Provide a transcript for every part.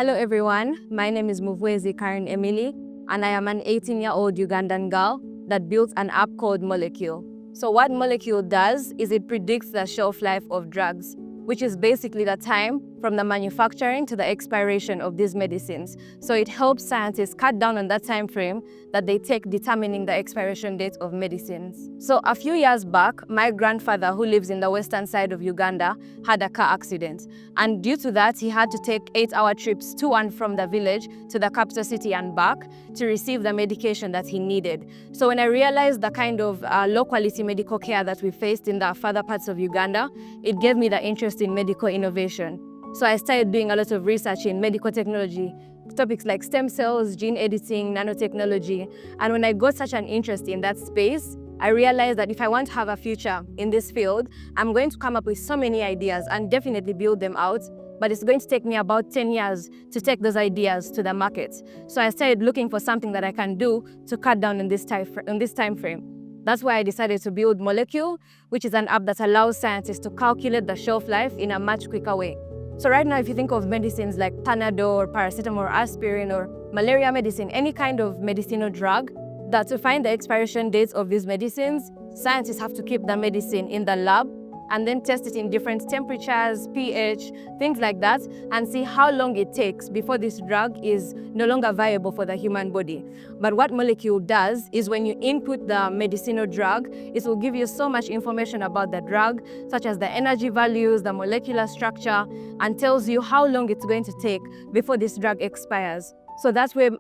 Hello everyone, my name is Muvwezi Karen Emily, and I am an 18-year-old Ugandan girl that built an app called Molequle. So what Molequle does is it predicts the shelf life of drugs, which is basically the time from the manufacturing to the expiration of these medicines. So it helps scientists cut down on that time frame that they take determining the expiration date of medicines. So a few years back, my grandfather, who lives in the western side of Uganda, had a car accident. And due to that, he had to take 8-hour trips to and from the village to the capital city and back to receive the medication that he needed. So when I realized the kind of low-quality medical care that we faced in the further parts of Uganda, it gave me the interest in medical innovation. So I started doing a lot of research in medical technology, topics like stem cells, gene editing, nanotechnology. And when I got such an interest in that space, I realized that if I want to have a future in this field, I'm going to come up with so many ideas and definitely build them out. But it's going to take me about 10 years to take those ideas to the market. So I started looking for something that I can do to cut down on this time frame. That's why I decided to build Molequle, which is an app that allows scientists to calculate the shelf life in a much quicker way. So right now, if you think of medicines like Panadol or paracetamol or aspirin or malaria medicine, any kind of medicinal drug, that to find the expiration dates of these medicines, scientists have to keep the medicine in the lab and then test it in different temperatures, pH, things like that, and see how long it takes before this drug is no longer viable for the human body. But what Molequle does is when you input the medicinal drug, it will give you so much information about the drug, such as the energy values, the molecular structure, and tells you how long it's going to take before this drug expires. So that's where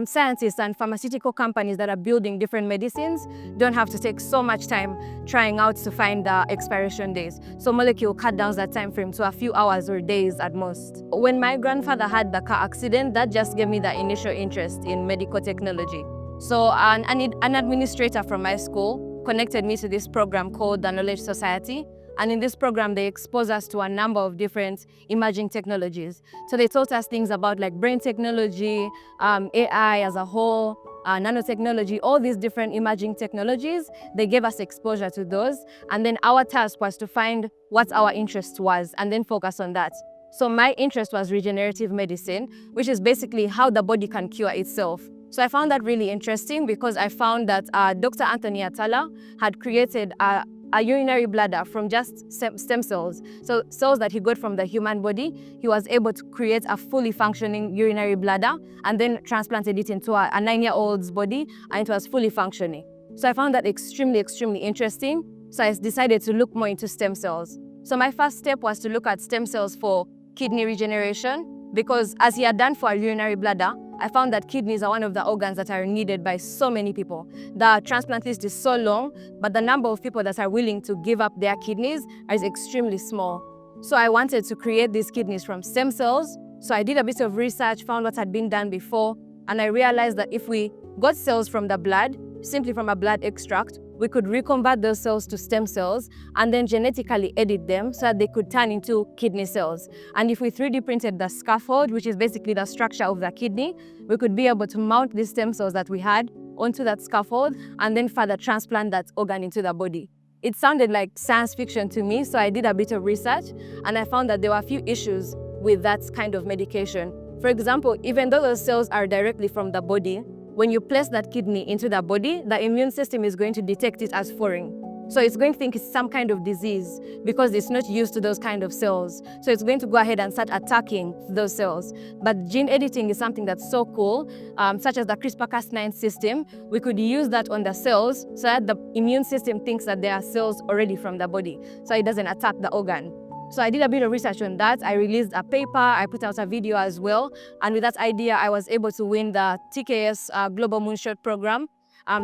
scientists and pharmaceutical companies that are building different medicines don't have to take so much time trying out to find the expiration days. So Molequle cut down that time frame to a few hours or days at most. When my grandfather had the car accident, that just gave me the initial interest in medical technology. So an administrator from my school connected me to this program called the Knowledge Society. And in this program, they expose us to a number of different emerging technologies. So they taught us things about like brain technology, AI as a whole, nanotechnology, all these different emerging technologies. They gave us exposure to those. And then our task was to find what our interest was and then focus on that. So my interest was regenerative medicine, which is basically how the body can cure itself. So I found that really interesting because I found that Dr. Anthony Atala had created a urinary bladder from just stem cells. So cells that he got from the human body, he was able to create a fully functioning urinary bladder and then transplanted it into a 9-year-old's body, and it was fully functioning. So I found that extremely interesting. So I decided to look more into stem cells. So my first step was to look at stem cells for kidney regeneration, because as he had done for a urinary bladder, I found that kidneys are one of the organs that are needed by so many people. The transplant list is so long, but the number of people that are willing to give up their kidneys is extremely small. So I wanted to create these kidneys from stem cells. So I did a bit of research, found what had been done before, and I realized that if we got cells from the blood, simply from a blood extract, we could reconvert those cells to stem cells and then genetically edit them so that they could turn into kidney cells. And if we 3D printed the scaffold, which is basically the structure of the kidney, we could be able to mount these stem cells that we had onto that scaffold and then further transplant that organ into the body. It sounded like science fiction to me, so I did a bit of research and I found that there were a few issues with that kind of medication. For example, even though those cells are directly from the body, when you place that kidney into the body, the immune system is going to detect it as foreign. So it's going to think it's some kind of disease because it's not used to those kind of cells. So it's going to go ahead and start attacking those cells. But gene editing is something that's so cool, such as the CRISPR-Cas9 system. We could use that on the cells so that the immune system thinks that there are cells already from the body, so it doesn't attack the organ. So I did a bit of research on that. I released a paper, I put out a video as well. And with that idea, I was able to win the TKS Global Moonshot program.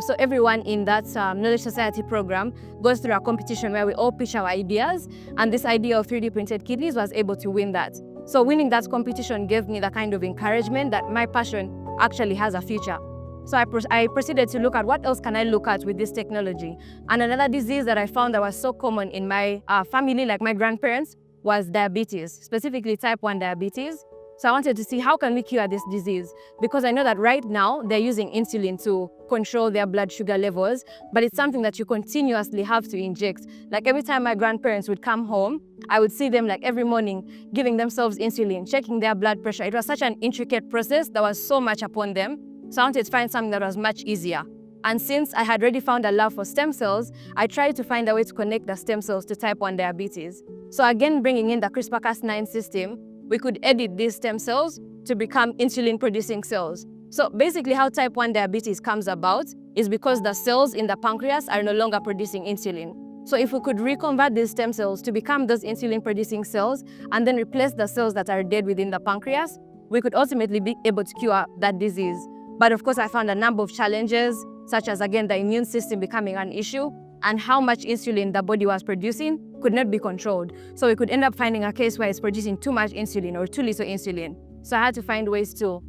So everyone in that Knowledge Society program goes through a competition where we all pitch our ideas. And this idea of 3D printed kidneys was able to win that. So winning that competition gave me the kind of encouragement that my passion actually has a future. So I proceeded to look at what else can I look at with this technology. And another disease that I found that was so common in my family, like my grandparents, was diabetes, specifically type 1 diabetes. So I wanted to see how can we cure this disease, because I know that right now they're using insulin to control their blood sugar levels, but it's something that you continuously have to inject. Like every time my grandparents would come home, I would see them like every morning giving themselves insulin, checking their blood pressure. It was such an intricate process that was so much upon them. So I wanted to find something that was much easier. And since I had already found a love for stem cells, I tried to find a way to connect the stem cells to type 1 diabetes. So again, bringing in the CRISPR-Cas9 system, we could edit these stem cells to become insulin-producing cells. So basically how type 1 diabetes comes about is because the cells in the pancreas are no longer producing insulin. So if we could reconvert these stem cells to become those insulin-producing cells and then replace the cells that are dead within the pancreas, we could ultimately be able to cure that disease. But of course, I found a number of challenges, such as, again, the immune system becoming an issue and how much insulin the body was producing could not be controlled. So we could end up finding a case where it's producing too much insulin or too little insulin. So I had to find ways to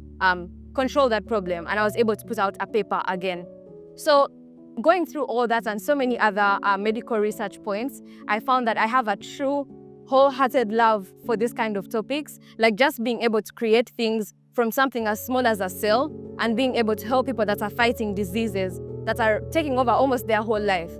control that problem, and I was able to put out a paper again. So going through all that and so many other medical research points, I found that I have a true wholehearted love for this kind of topics, like just being able to create things from something as small as a cell and being able to help people that are fighting diseases that are taking over almost their whole life.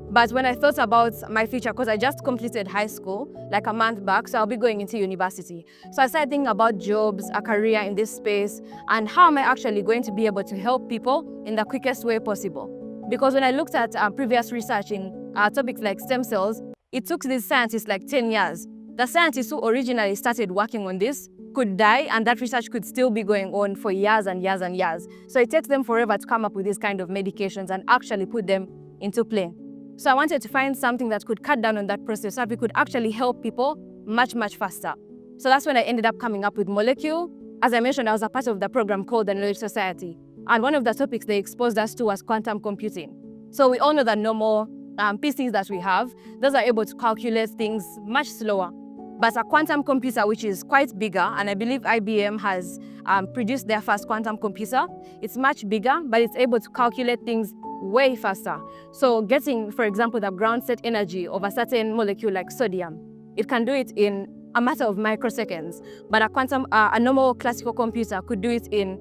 But when I thought about my future, because I just completed high school like a month back, so I'll be going into university. So I started thinking about jobs, a career in this space, and how am I actually going to be able to help people in the quickest way possible. Because when I looked at previous research in topics like stem cells, it took these scientists like 10 years. The scientists who originally started working on this could die, and that research could still be going on for years and years and years. So it takes them forever to come up with these kind of medications and actually put them into play. So I wanted to find something that could cut down on that process so that we could actually help people much, much faster. So that's when I ended up coming up with Molequle. As I mentioned, I was a part of the program called the Knowledge Society. And one of the topics they exposed us to was quantum computing. So we all know that normal PCs that we have, those are able to calculate things much slower. But a quantum computer, which is quite bigger, and I believe IBM has produced their first quantum computer, it's much bigger, but it's able to calculate things way faster. So getting, for example, the ground state energy of a certain molecule like sodium, it can do it in a matter of microseconds. But a normal classical computer could do it in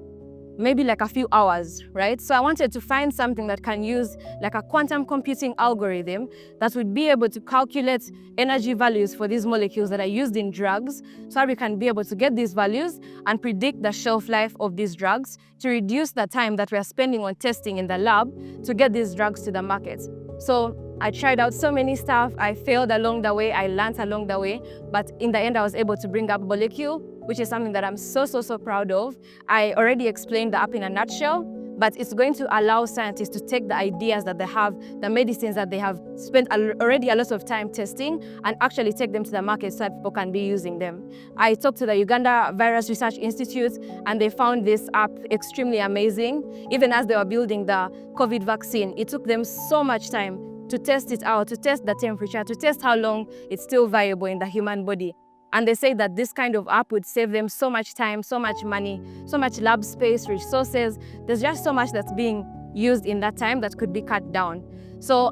maybe like a few hours, right? So I wanted to find something that can use like a quantum computing algorithm that would be able to calculate energy values for these molecules that are used in drugs, so that we can be able to get these values and predict the shelf life of these drugs to reduce the time that we are spending on testing in the lab to get these drugs to the market. So I tried out so many stuff. I failed along the way, I learned along the way, but in the end I was able to bring up Molequle, which is something that I'm so proud of. I already explained the app in a nutshell, but it's going to allow scientists to take the ideas that they have, the medicines that they have spent already a lot of time testing, and actually take them to the market so that people can be using them. I talked to the Uganda Virus Research Institute, and they found this app extremely amazing. Even as they were building the COVID vaccine, it took them so much time to test it out, to test the temperature, to test how long it's still viable in the human body. And they say that this kind of app would save them so much time, so much money, so much lab space, resources. There's just so much that's being used in that time that could be cut down. So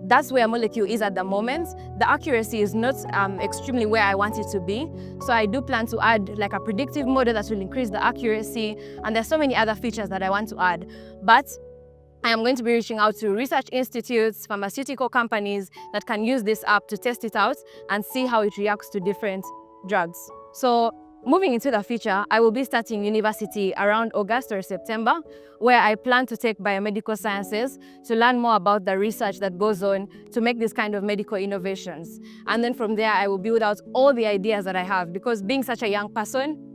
that's where Molequle is at the moment. The accuracy is not extremely where I want it to be. So I do plan to add like a predictive model that will increase the accuracy. And there's so many other features that I want to add. But I am going to be reaching out to research institutes, pharmaceutical companies that can use this app to test it out and see how it reacts to different drugs. So moving into the future, I will be starting university around August or September, where I plan to take biomedical sciences to learn more about the research that goes on to make this kind of medical innovations. And then from there, I will build out all the ideas that I have, because being such a young person,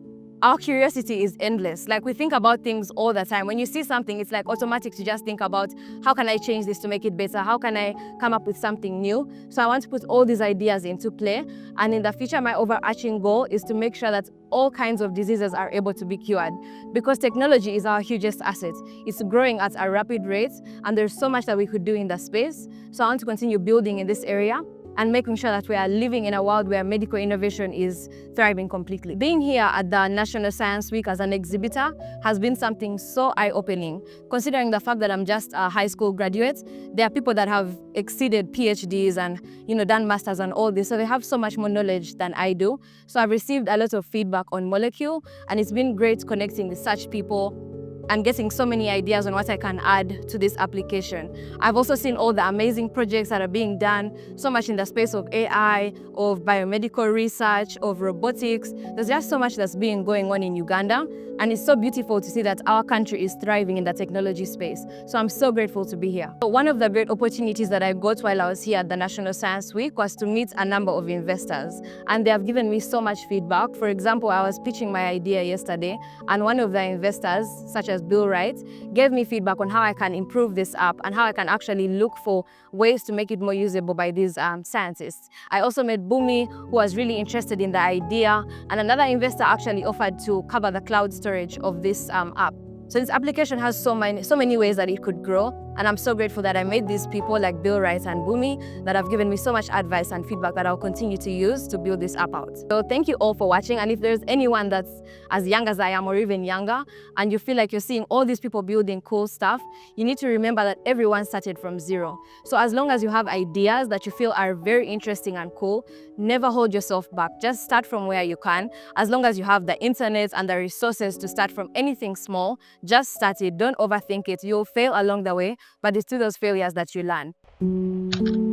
our curiosity is endless. Like, we think about things all the time. When you see something, it's like automatic to just think about, how can I change this to make it better? How can I come up with something new? So I want to put all these ideas into play. And in the future, my overarching goal is to make sure that all kinds of diseases are able to be cured, because technology is our hugest asset. It's growing at a rapid rate, and there's so much that we could do in the space. So I want to continue building in this area. and making sure that we are living in a world where medical innovation is thriving completely. Being here at the National Science Week as an exhibitor has been something so eye-opening, considering the fact that I'm just a high school graduate. There are people that have exceeded PhDs and done masters and all this, so they have so much more knowledge than I do. So I've received a lot of feedback on Molequle, and it's been great connecting with such people and getting so many ideas on what I can add to this application. I've also seen all the amazing projects that are being done, so much in the space of AI, of biomedical research, of robotics. There's just so much that's being going on in Uganda, and it's so beautiful to see that our country is thriving in the technology space. So I'm so grateful to be here. So one of the great opportunities that I got while I was here at the National Science Week was to meet a number of investors, and they have given me so much feedback. For example, I was pitching my idea yesterday, and one of the investors, such as Bill Wright, gave me feedback on how I can improve this app and how I can actually look for ways to make it more usable by these scientists. I also met Bumi, who was really interested in the idea, and another investor actually offered to cover the cloud storage of this app. So this application has so many ways that it could grow, and I'm so grateful that I met these people like Bill Wright and Bumi that have given me so much advice and feedback that I'll continue to use to build this app out. So thank you all for watching, and if there's anyone that's as young as I am or even younger, and you feel like you're seeing all these people building cool stuff, you need to remember that everyone started from zero. So as long as you have ideas that you feel are very interesting and cool, never hold yourself back. Just start from where you can. As long as you have the internet and the resources to start from anything small, just start it. Don't overthink it. You'll fail along the way, but it's through those failures that you learn.